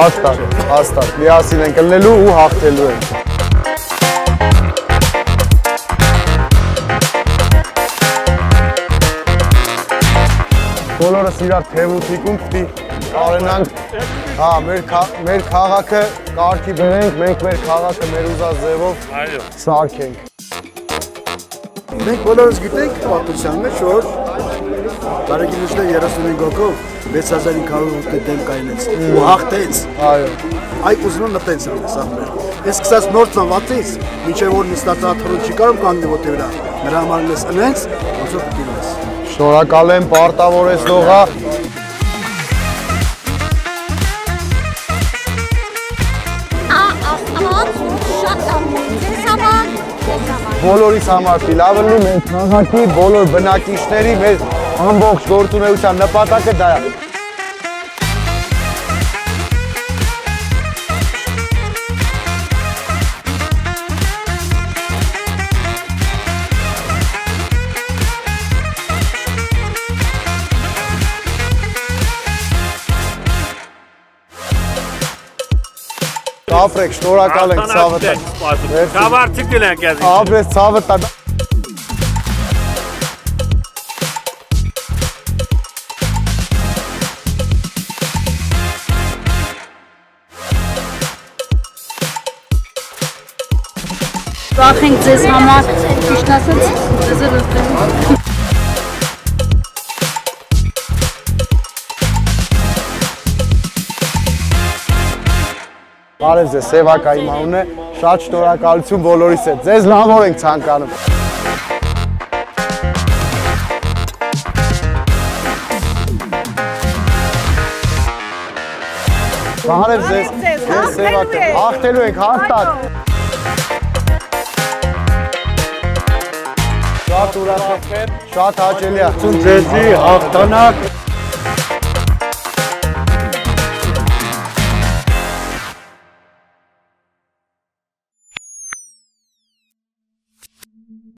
Հաստատ, միասին ենք ելնելու ու հաղթելու ենք։ Բոլորս իրար թև ու թիկուն պիտի կարենանք, մեր քաղաքը կարգի բերենք, մենք մեր քաղաքը մեր ուզած ձևով սարքենք։ Մենք բոլորս գիտենք պատմության մեջ, որ Բարեգինուշը 35 հոգով 6508 դեմ կայնեց ու հաղթեց։ Այդ ուզում եմ մտենց անես ախպեր։ Ես սկսած նոր ծնվածից, մինչև որ նստածա թռուն չի կարում կանգնի ոտի վրա, նրա համար ես ընենց, ոնցով պիտի լես։ Շնորհակալ եմ պարտավորեցնողա։ Բոլորիս համար լավ լինի, մեր քաղաքի բոլոր բնակիչների, մեր ամբողջ գործունեության նպատակը դա է։ Ապրեք, շնորհակալ ենք ցավը տա։ Կավարտի կլենք ես։ Ապրես ցավը տա։ Ուրախ ենք ձեզ համար, ճիշտ ասած, ձեզ լսել։ Բարև ձեզ, Սևակա իմ անունն է, շատ շնորհակալություն բոլորիս հետ, ձեզ լավոր ենք ցանկանում։ Բարև ձեզ, ես Սևակա, հաղթելու ենք, հաստատ։ Շատ ուրախ եմ, շատ հաճելի է։ Ձեզի հաղթանակ